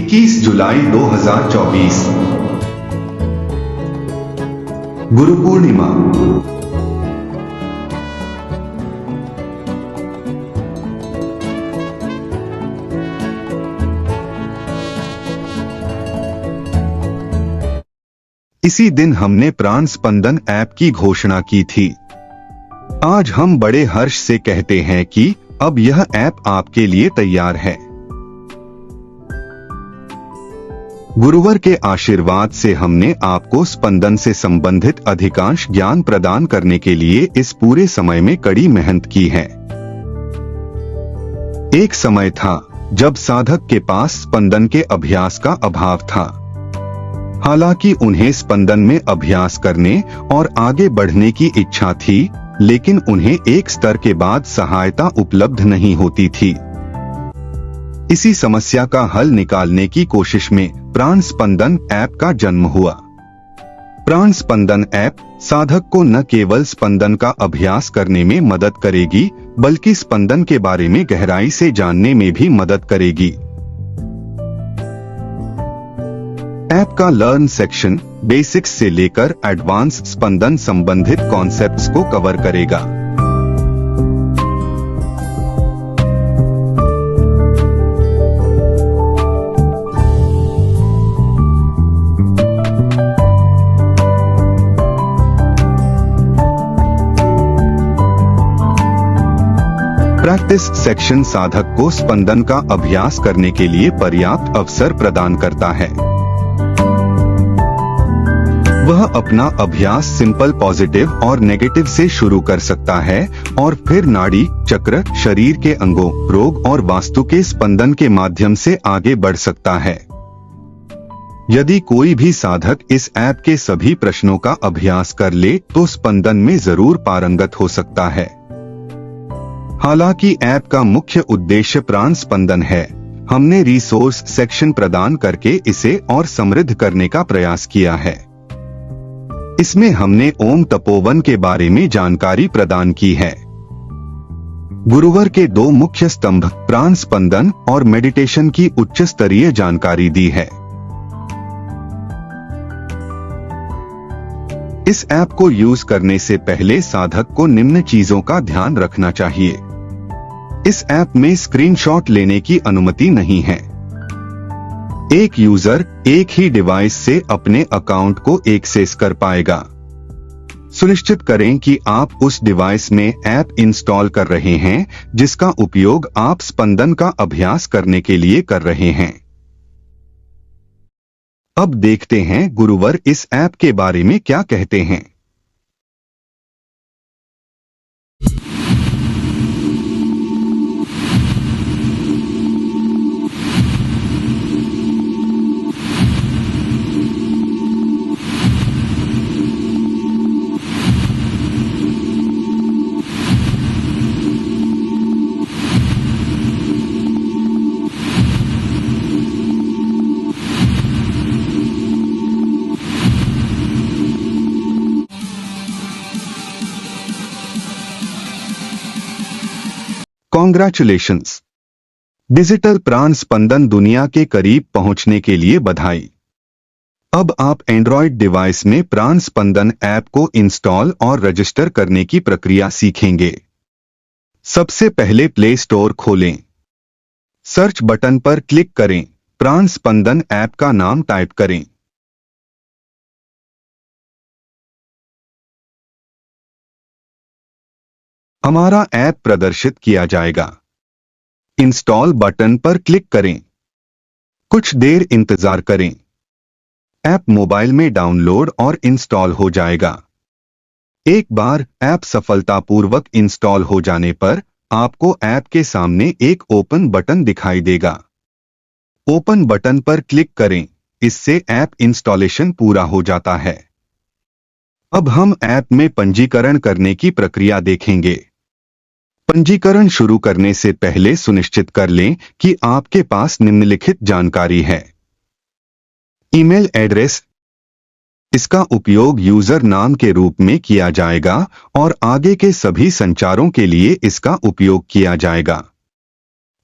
21 जुलाई 2024 गुरु पूर्णिमा। इसी दिन हमने प्राण स्पंदन ऐप की घोषणा की थी। आज हम बड़े हर्ष से कहते हैं कि अब यह ऐप आपके लिए तैयार है। गुरुवर के आशीर्वाद से हमने आपको स्पंदन से संबंधित अधिकांश ज्ञान प्रदान करने के लिए इस पूरे समय में कड़ी मेहनत की है। एक समय था जब साधक के पास स्पंदन के अभ्यास का अभाव था। हालांकि उन्हें स्पंदन में अभ्यास करने और आगे बढ़ने की इच्छा थी, लेकिन उन्हें एक स्तर के बाद सहायता उपलब्ध नहीं होती थी। इसी समस्या का हल निकालने की कोशिश में प्राण स्पंदन ऐप का जन्म हुआ। प्राण स्पंदन ऐप साधक को न केवल स्पंदन का अभ्यास करने में मदद करेगी, बल्कि स्पंदन के बारे में गहराई से जानने में भी मदद करेगी। ऐप का लर्न सेक्शन बेसिक्स से लेकर एडवांस स्पंदन संबंधित कॉन्सेप्ट्स को कवर करेगा। प्रैक्टिस सेक्शन साधक को स्पंदन का अभ्यास करने के लिए पर्याप्त अवसर प्रदान करता है। वह अपना अभ्यास सिंपल पॉजिटिव और नेगेटिव से शुरू कर सकता है और फिर नाड़ी चक्र, शरीर के अंगों, रोग और वास्तु के स्पंदन के माध्यम से आगे बढ़ सकता है। यदि कोई भी साधक इस ऐप के सभी प्रश्नों का अभ्यास कर ले तो स्पंदन में जरूर पारंगत हो सकता है। हालांकि ऐप का मुख्य उद्देश्य प्राण स्पंदन है, हमने रिसोर्स सेक्शन प्रदान करके इसे और समृद्ध करने का प्रयास किया है। इसमें हमने ओम तपोवन के बारे में जानकारी प्रदान की है। गुरुवर के दो मुख्य स्तंभ प्राण स्पंदन और मेडिटेशन की उच्च स्तरीय जानकारी दी है। इस ऐप को यूज करने से पहले साधक को निम्न चीजों का ध्यान रखना चाहिए। इस ऐप में स्क्रीनशॉट लेने की अनुमति नहीं है। एक यूजर एक ही डिवाइस से अपने अकाउंट को एक्सेस कर पाएगा। सुनिश्चित करें कि आप उस डिवाइस में ऐप इंस्टॉल कर रहे हैं जिसका उपयोग आप स्पंदन का अभ्यास करने के लिए कर रहे हैं। अब देखते हैं गुरुवर इस ऐप के बारे में क्या कहते हैं। कॉन्ग्रेचुलेशंस! डिजिटल प्राण स्पंदन दुनिया के करीब पहुंचने के लिए बधाई। अब आप एंड्रॉयड डिवाइस में प्राण स्पंदन ऐप को इंस्टॉल और रजिस्टर करने की प्रक्रिया सीखेंगे। सबसे पहले प्ले स्टोर खोलें। सर्च बटन पर क्लिक करें। प्राण स्पंदन ऐप का नाम टाइप करें। हमारा ऐप प्रदर्शित किया जाएगा। इंस्टॉल बटन पर क्लिक करें। कुछ देर इंतजार करें। ऐप मोबाइल में डाउनलोड और इंस्टॉल हो जाएगा। एक बार ऐप सफलतापूर्वक इंस्टॉल हो जाने पर आपको ऐप के सामने एक ओपन बटन दिखाई देगा। ओपन बटन पर क्लिक करें। इससे ऐप इंस्टॉलेशन पूरा हो जाता है। अब हम ऐप में पंजीकरण करने की प्रक्रिया देखेंगे। पंजीकरण शुरू करने से पहले सुनिश्चित कर लें कि आपके पास निम्नलिखित जानकारी है। ईमेल एड्रेस, इसका उपयोग यूजर नाम के रूप में किया जाएगा और आगे के सभी संचारों के लिए इसका उपयोग किया जाएगा।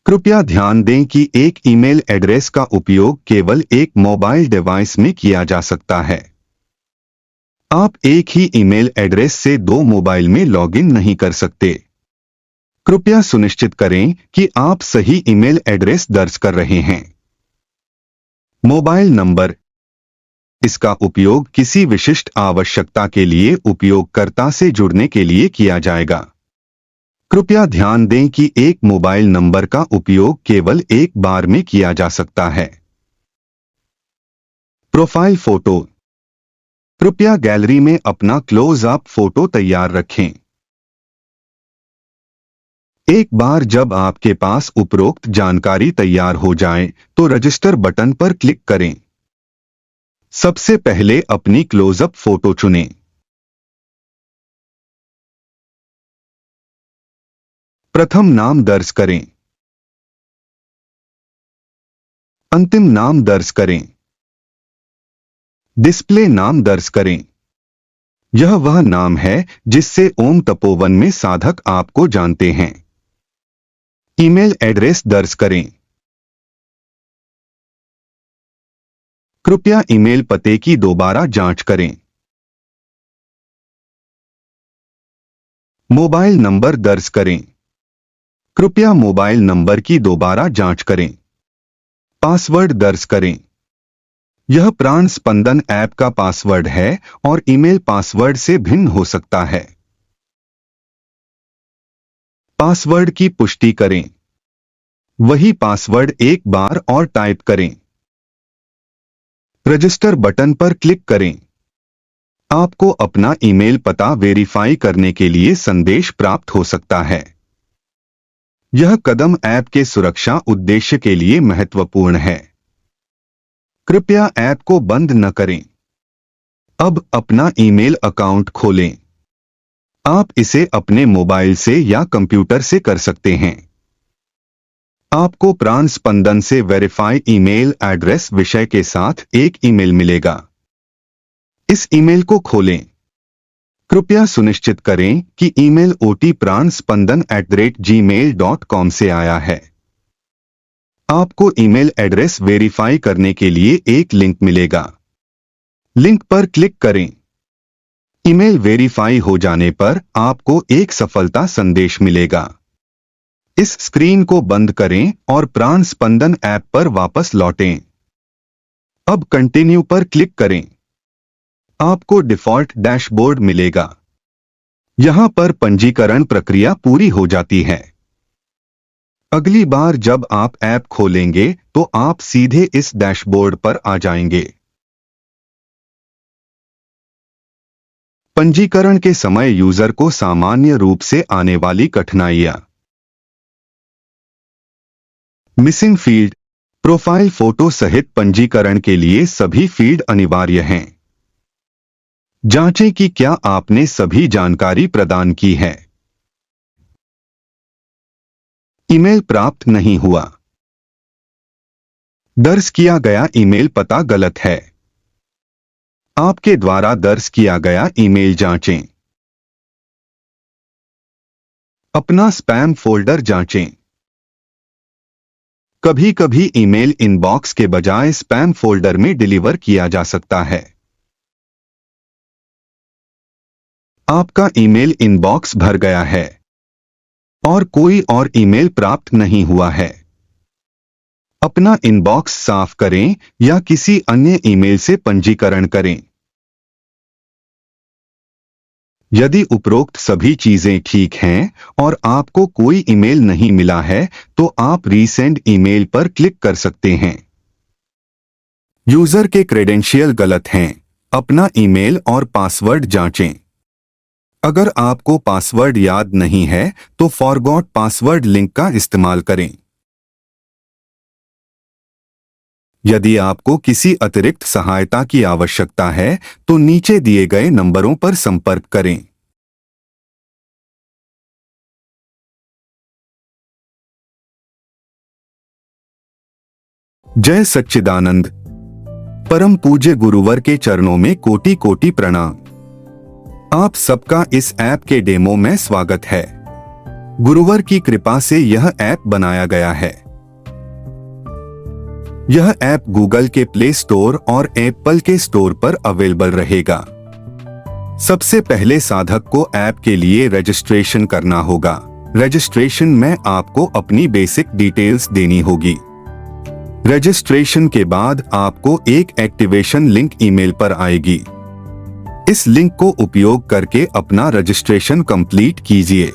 कृपया ध्यान दें कि एक ईमेल एड्रेस का उपयोग केवल एक मोबाइल डिवाइस में किया जा सकता है। आप एक ही ईमेल एड्रेस से दो मोबाइल में लॉगिन नहीं कर सकते। कृपया सुनिश्चित करें कि आप सही ईमेल एड्रेस दर्ज कर रहे हैं। Mobile number. इसका उपयोग किसी विशिष्ट आवश्यकता के लिए उपयोगकर्ता से जुड़ने के लिए किया जाएगा। कृपया ध्यान दें कि एक मोबाइल नंबर का उपयोग केवल एक बार में किया जा सकता है। Profile photo. कृपया गैलरी में अपना क्लोज अप फोटो तैयार रखें। एक बार जब आपके पास उपरोक्त जानकारी तैयार हो जाए तो रजिस्टर बटन पर क्लिक करें। सबसे पहले अपनी क्लोजअप फोटो चुनें। प्रथम नाम दर्ज करें। अंतिम नाम दर्ज करें। डिस्प्ले नाम दर्ज करें। यह वह नाम है जिससे ओम तपोवन में साधक आपको जानते हैं। ईमेल एड्रेस दर्ज करें। कृपया ईमेल पते की दोबारा जांच करें। मोबाइल नंबर दर्ज करें। कृपया मोबाइल नंबर की दोबारा जांच करें। पासवर्ड दर्ज करें। यह प्राण स्पंदन ऐप का पासवर्ड है और ईमेल पासवर्ड से भिन्न हो सकता है। पासवर्ड की पुष्टि करें। वही पासवर्ड एक बार और टाइप करें। रजिस्टर बटन पर क्लिक करें। आपको अपना ईमेल पता वेरीफाई करने के लिए संदेश प्राप्त हो सकता है। यह कदम ऐप के सुरक्षा उद्देश्य के लिए महत्वपूर्ण है। कृपया ऐप को बंद न करें। अब अपना ईमेल अकाउंट खोलें। आप इसे अपने मोबाइल से या कंप्यूटर से कर सकते हैं। आपको प्राण स्पंदन से वेरीफाई ईमेल एड्रेस विषय के साथ एक ईमेल मिलेगा। इस ईमेल को खोलें। कृपया सुनिश्चित करें कि ईमेल ओटी pranspandhan@gmail.com से आया है। आपको ईमेल एड्रेस वेरीफाई करने के लिए एक लिंक मिलेगा। लिंक पर क्लिक करें। ईमेल वेरीफाई हो जाने पर आपको एक सफलता संदेश मिलेगा। इस स्क्रीन को बंद करें और प्राण स्पंदन ऐप पर वापस लौटें। अब कंटिन्यू पर क्लिक करें। आपको डिफॉल्ट डैशबोर्ड मिलेगा। यहां पर पंजीकरण प्रक्रिया पूरी हो जाती है। अगली बार जब आप ऐप खोलेंगे तो आप सीधे इस डैशबोर्ड पर आ जाएंगे। पंजीकरण के समय यूजर को सामान्य रूप से आने वाली कठिनाइयां। Missing field. प्रोफाइल फोटो सहित पंजीकरण के लिए सभी फील्ड अनिवार्य हैं। जांचें कि क्या आपने सभी जानकारी प्रदान की है। ईमेल प्राप्त नहीं हुआ। दर्ज किया गया ईमेल पता गलत है। आपके द्वारा दर्ज किया गया ईमेल जांचें। अपना स्पैम फोल्डर जांचें। कभी कभी ईमेल इनबॉक्स के बजाय स्पैम फोल्डर में डिलीवर किया जा सकता है। आपका ईमेल इनबॉक्स भर गया है और कोई और ईमेल प्राप्त नहीं हुआ है। अपना इनबॉक्स साफ करें या किसी अन्य ईमेल से पंजीकरण करें। यदि उपरोक्त सभी चीजें ठीक हैं और आपको कोई ईमेल नहीं मिला है तो आप रीसेंड ईमेल पर क्लिक कर सकते हैं। यूजर के क्रेडेंशियल गलत हैं। अपना ईमेल और पासवर्ड जांचें। अगर आपको पासवर्ड याद नहीं है तो फॉरगॉट पासवर्ड लिंक का इस्तेमाल करें। यदि आपको किसी अतिरिक्त सहायता की आवश्यकता है तो नीचे दिए गए नंबरों पर संपर्क करें। जय सच्चिदानंद। परम पूज्य गुरुवर के चरणों में कोटि कोटि प्रणाम। आप सबका इस ऐप के डेमो में स्वागत है। गुरुवर की कृपा से यह ऐप बनाया गया है। यह ऐप गूगल के प्ले स्टोर और एप्पल के स्टोर पर अवेलेबल रहेगा। सबसे पहले साधक को ऐप के लिए रजिस्ट्रेशन करना होगा। रजिस्ट्रेशन में आपको अपनी बेसिक डिटेल्स देनी होगी। रजिस्ट्रेशन के बाद आपको एक एक्टिवेशन लिंक ईमेल पर आएगी। इस लिंक को उपयोग करके अपना रजिस्ट्रेशन कंप्लीट कीजिए।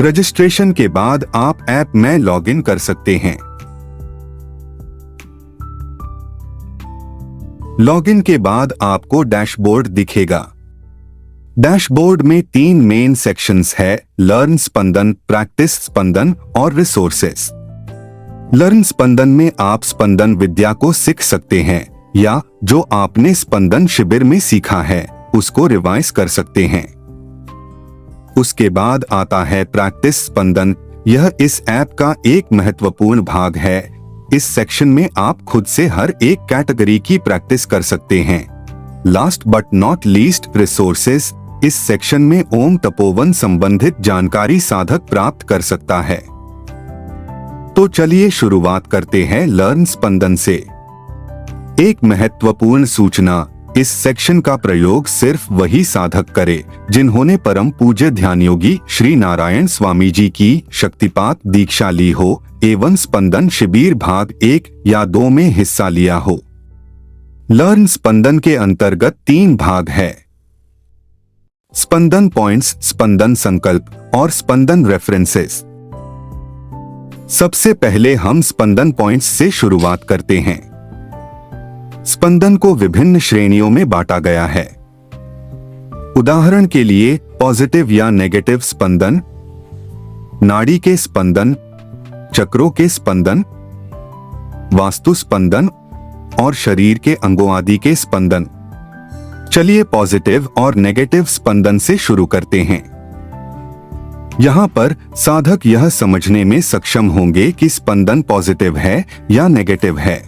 रजिस्ट्रेशन के बाद आप ऐप में लॉगिन कर सकते हैं। लॉगिन के बाद आपको डैशबोर्ड दिखेगा। डैशबोर्ड में 3 मेन सेक्शंस है: लर्न स्पंदन, प्रैक्टिस स्पंदन और रिसोर्सेस। लर्न स्पंदन में आप स्पंदन विद्या को सीख सकते हैं या जो आपने स्पंदन शिविर में सीखा है उसको रिवाइज कर सकते हैं। उसके बाद आता है प्रैक्टिस स्पंदन। यह इस ऐप का एक महत्वपूर्ण भाग है। इस सेक्शन में आप खुद से हर एक कैटेगरी की प्रैक्टिस कर सकते हैं। Last but not least, resources. इस सेक्शन में ओम तपोवन संबंधित जानकारी साधक प्राप्त कर सकता है। तो चलिए शुरुआत करते हैं लर्न स्पंदन से। एक महत्वपूर्ण सूचना, इस सेक्शन का प्रयोग सिर्फ वही साधक करे जिन्होंने परम पूज्य ध्यान योगी श्री नारायण स्वामी जी की शक्तिपात दीक्षा ली हो एवं स्पंदन शिविर भाग 1 या 2 में हिस्सा लिया हो। लर्न स्पंदन के अंतर्गत 3 भाग है: स्पंदन पॉइंट्स, स्पंदन संकल्प और स्पंदन रेफरेंसेस। सबसे पहले हम स्पंदन पॉइंट्स से शुरुआत करते हैं। स्पंदन को विभिन्न श्रेणियों में बांटा गया है। उदाहरण के लिए पॉजिटिव या नेगेटिव स्पंदन, नाड़ी के स्पंदन, चक्रों के स्पंदन, वास्तु स्पंदन और शरीर के अंगों आदि के स्पंदन। चलिए पॉजिटिव और नेगेटिव स्पंदन से शुरू करते हैं। यहाँ पर साधक यह समझने में सक्षम होंगे कि स्पंदन पॉजिटिव है या नेगेटिव है।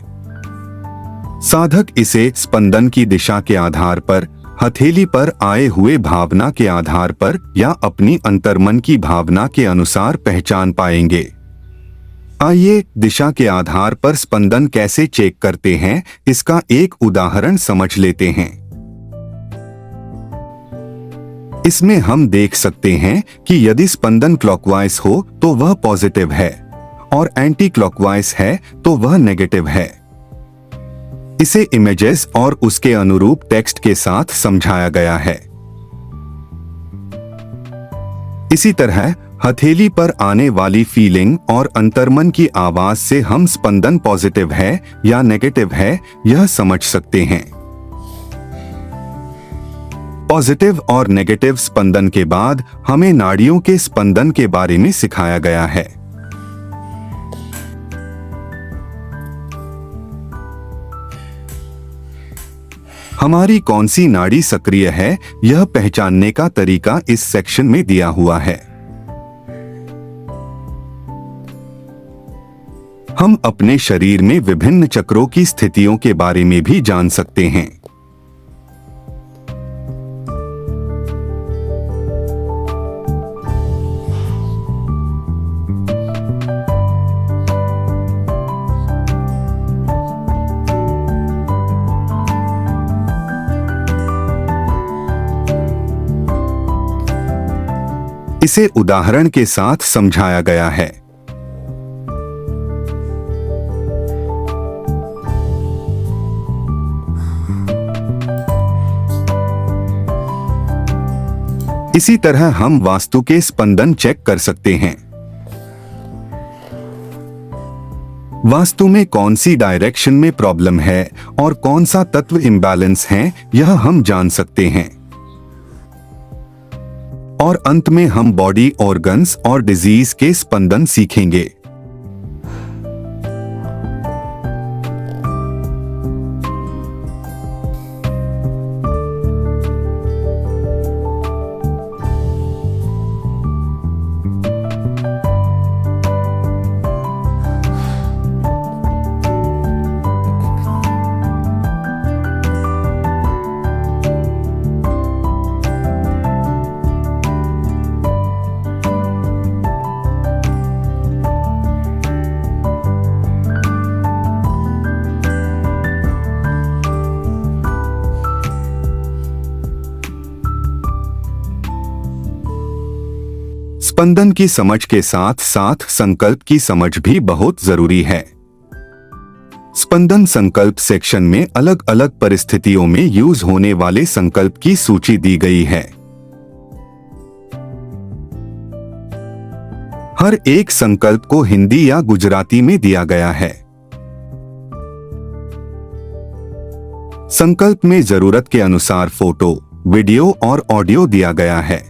साधक इसे स्पंदन की दिशा के आधार पर, हथेली पर आए हुए भावना के आधार पर या अपनी अंतर्मन की भावना के अनुसार पहचान पाएंगे। आइए दिशा के आधार पर स्पंदन कैसे चेक करते हैं, इसका एक उदाहरण समझ लेते हैं। इसमें हम देख सकते हैं कि यदि स्पंदन क्लॉकवाइज हो तो वह पॉजिटिव है और एंटी क्लॉकवाइज है तो वह नेगेटिव है। इसे इमेजेस और उसके अनुरूप टेक्स्ट के साथ समझाया गया है। इसी तरह हथेली पर आने वाली फीलिंग और अंतर्मन की आवाज से हम स्पंदन पॉजिटिव है या नेगेटिव है यह समझ सकते हैं। पॉजिटिव और नेगेटिव स्पंदन के बाद हमें नाड़ियों के स्पंदन के बारे में सिखाया गया है। हमारी कौन सी नाड़ी सक्रिय है यह पहचानने का तरीका इस सेक्शन में दिया हुआ है। हम अपने शरीर में विभिन्न चक्रों की स्थितियों के बारे में भी जान सकते हैं। इसे उदाहरण के साथ समझाया गया है। इसी तरह हम वास्तु के स्पंदन चेक कर सकते हैं। वास्तु में कौन सी डायरेक्शन में प्रॉब्लम है और कौन सा तत्व इम्बैलेंस है यह हम जान सकते हैं। और अंत में हम बॉडी ऑर्गन्स और डिजीज के स्पंदन सीखेंगे। स्पंदन की समझ के साथ साथ संकल्प की समझ भी बहुत जरूरी है। स्पंदन संकल्प सेक्शन में अलग अलग परिस्थितियों में यूज होने वाले संकल्प की सूची दी गई है। हर एक संकल्प को हिंदी या गुजराती में दिया गया है। संकल्प में जरूरत के अनुसार फोटो, वीडियो और ऑडियो दिया गया है।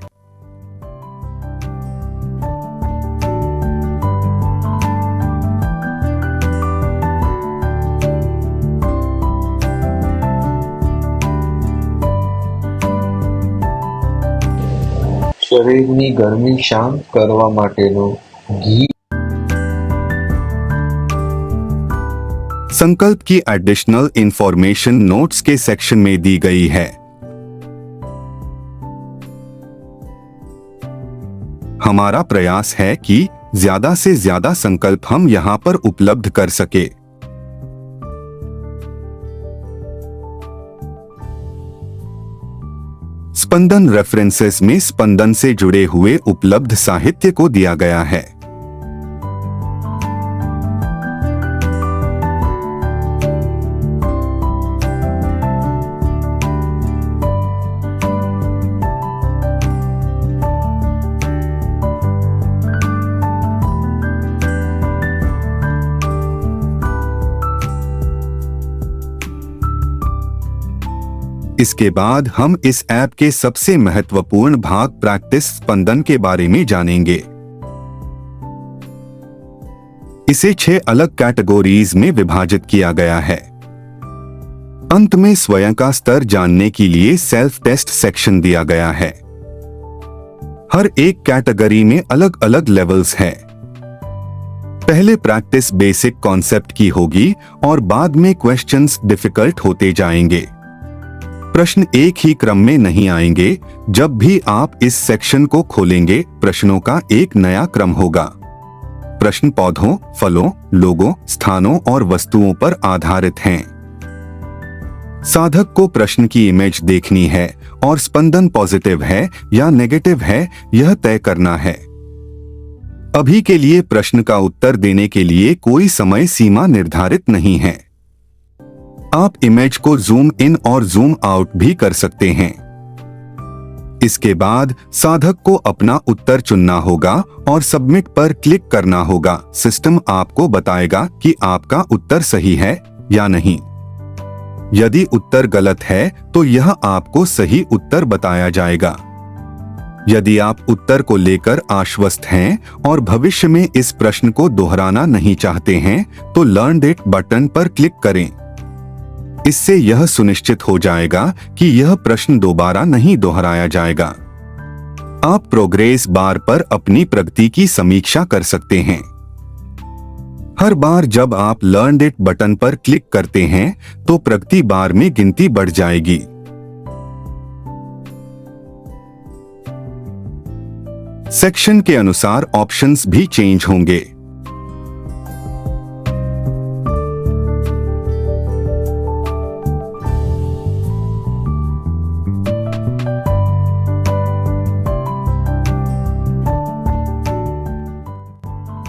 શરીરની ગરમી શાંત કરવા માટેનો ઘી संकल्प की एडिशनल इंफॉर्मेशन नोट्स के सेक्शन में दी गई है। हमारा प्रयास है कि ज्यादा से ज्यादा संकल्प हम यहां पर उपलब्ध कर सके। स्पंदन रेफरेंसेस में स्पंदन से जुड़े हुए उपलब्ध साहित्य को दिया गया है। इसके बाद हम इस ऐप के सबसे महत्वपूर्ण भाग प्रैक्टिस स्पंदन के बारे में जानेंगे। इसे 6 अलग कैटेगरीज में विभाजित किया गया है। अंत में स्वयं का स्तर जानने के लिए सेल्फ टेस्ट सेक्शन दिया गया है। हर एक कैटेगरी में अलग अलग लेवल्स हैं। पहले प्रैक्टिस बेसिक कॉन्सेप्ट की होगी और बाद में क्वेश्चंस डिफिकल्ट होते जाएंगे। प्रश्न एक ही क्रम में नहीं आएंगे। जब भी आप इस सेक्शन को खोलेंगे, प्रश्नों का एक नया क्रम होगा। प्रश्न पौधों, फलों, लोगों, स्थानों और वस्तुओं पर आधारित हैं। साधक को प्रश्न की इमेज देखनी है और स्पंदन पॉजिटिव है या नेगेटिव है यह तय करना है। अभी के लिए प्रश्न का उत्तर देने के लिए कोई समय सीमा निर्धारित नहीं है। आप इमेज को जूम इन और जूम आउट भी कर सकते हैं। इसके बाद साधक को अपना उत्तर चुनना होगा और सबमिट पर क्लिक करना होगा। सिस्टम आपको बताएगा कि आपका उत्तर सही है या नहीं। यदि उत्तर गलत है तो यह आपको सही उत्तर बताया जाएगा। यदि आप उत्तर को लेकर आश्वस्त हैं और भविष्य में इस प्रश्न को दोहराना नहीं चाहते हैं तो लर्न इट बटन पर क्लिक करें। इससे यह सुनिश्चित हो जाएगा कि यह प्रश्न दोबारा नहीं दोहराया जाएगा। आप प्रोग्रेस बार पर अपनी प्रगति की समीक्षा कर सकते हैं। हर बार जब आप लर्न इट बटन पर क्लिक करते हैं तो प्रगति बार में गिनती बढ़ जाएगी। सेक्शन के अनुसार ऑप्शंस भी चेंज होंगे।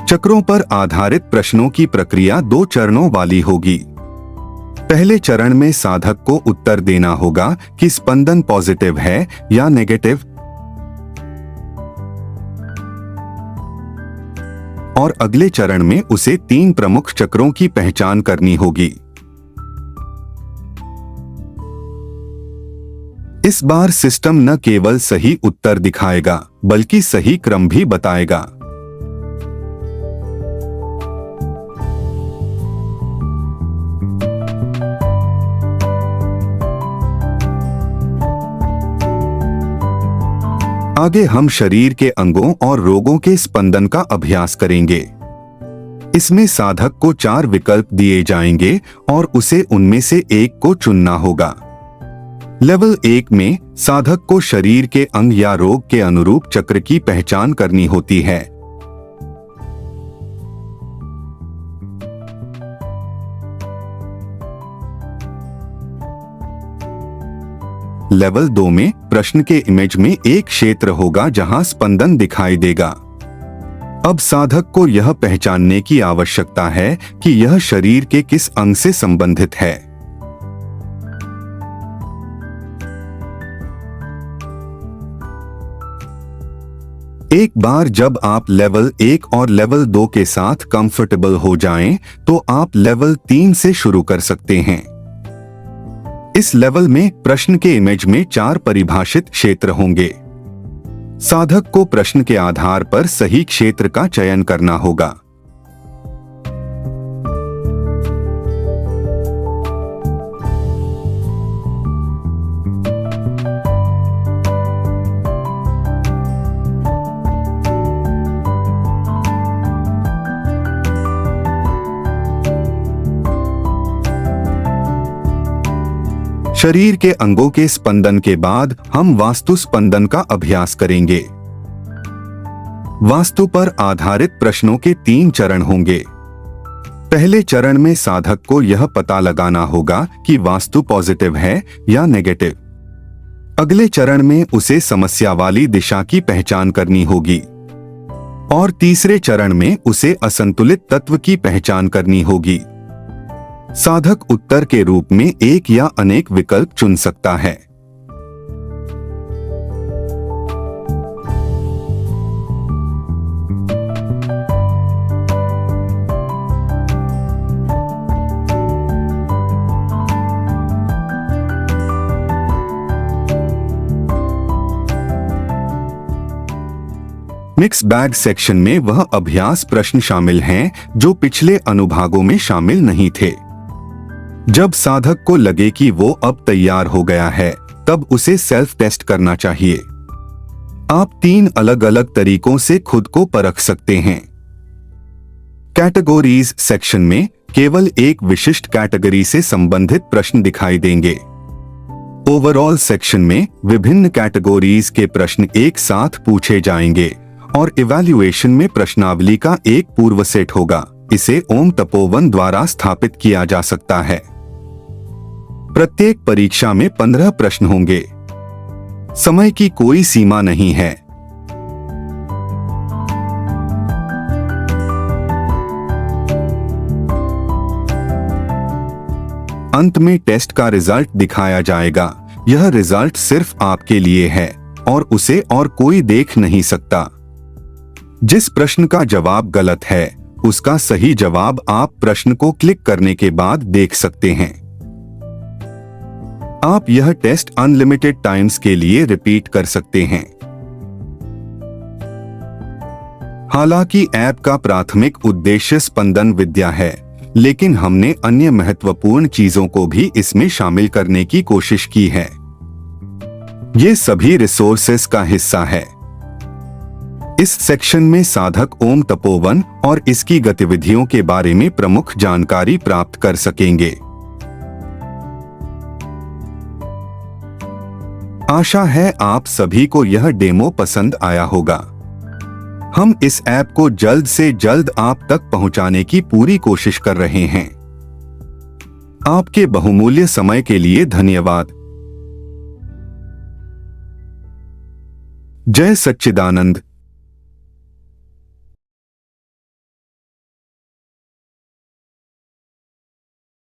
चक्रों पर आधारित प्रश्नों की प्रक्रिया 2 चरणों वाली होगी। पहले चरण में साधक को उत्तर देना होगा कि स्पंदन पॉजिटिव है या नेगेटिव, और अगले चरण में उसे 3 प्रमुख चक्रों की पहचान करनी होगी। इस बार सिस्टम न केवल सही उत्तर दिखाएगा बल्कि सही क्रम भी बताएगा। आगे हम शरीर के अंगों और रोगों के स्पंदन का अभ्यास करेंगे। इसमें साधक को 4 विकल्प दिए जाएंगे और उसे उनमें से एक को चुनना होगा। लेवल 1 में साधक को शरीर के अंग या रोग के अनुरूप चक्र की पहचान करनी होती है। लेवल 2 में प्रश्न के इमेज में एक क्षेत्र होगा जहां स्पंदन दिखाई देगा। अब साधक को यह पहचानने की आवश्यकता है कि यह शरीर के किस अंग से संबंधित है। एक बार जब आप लेवल 1 और लेवल 2 के साथ कंफर्टेबल हो जाएं, तो आप लेवल 3 से शुरू कर सकते हैं। इस लेवल में प्रश्न के इमेज में 4 परिभाषित क्षेत्र होंगे। साधक को प्रश्न के आधार पर सही क्षेत्र का चयन करना होगा। शरीर के अंगों के स्पंदन के बाद हम वास्तु स्पंदन का अभ्यास करेंगे। वास्तु पर आधारित प्रश्नों के 3 चरण होंगे। पहले चरण में साधक को यह पता लगाना होगा कि वास्तु पॉजिटिव है या नेगेटिव। अगले चरण में उसे समस्या वाली दिशा की पहचान करनी होगी और तीसरे चरण में उसे असंतुलित तत्व की पहचान करनी होगी। साधक उत्तर के रूप में एक या अनेक विकल्प चुन सकता है। मिक्स बैग सेक्शन में वह अभ्यास प्रश्न शामिल हैं जो पिछले अनुभागों में शामिल नहीं थे। जब साधक को लगे कि वो अब तैयार हो गया है, तब उसे सेल्फ टेस्ट करना चाहिए। आप 3 अलग अलग तरीकों से खुद को परख सकते हैं। कैटेगरीज सेक्शन में केवल एक विशिष्ट कैटेगरी से संबंधित प्रश्न दिखाई देंगे। ओवरऑल सेक्शन में विभिन्न कैटेगरीज के प्रश्न एक साथ पूछे जाएंगे और इवैल्यूएशन में प्रश्नावली का एक पूर्व सेट होगा। इसे ओम तपोवन द्वारा स्थापित किया जा सकता है। प्रत्येक परीक्षा में 15 प्रश्न होंगे। समय की कोई सीमा नहीं है। अंत में टेस्ट का रिजल्ट दिखाया जाएगा। यह रिजल्ट सिर्फ आपके लिए है और उसे और कोई देख नहीं सकता। जिस प्रश्न का जवाब गलत है, उसका सही जवाब आप प्रश्न को क्लिक करने के बाद देख सकते हैं। आप यह टेस्ट अनलिमिटेड टाइम्स के लिए रिपीट कर सकते हैं। हालांकि ऐप का प्राथमिक उद्देश्य स्पंदन विद्या है, लेकिन हमने अन्य महत्वपूर्ण चीजों को भी इसमें शामिल करने की कोशिश की है। ये सभी रिसोर्सेस का हिस्सा है। इस सेक्शन में साधक ओम तपोवन और इसकी गतिविधियों के बारे में प्रमुख जानकारी प्राप्त कर सकेंगे। आशा है आप सभी को यह डेमो पसंद आया होगा। हम इस ऐप को जल्द से जल्द आप तक पहुंचाने की पूरी कोशिश कर रहे हैं। आपके बहुमूल्य समय के लिए धन्यवाद। जय सच्चिदानंद।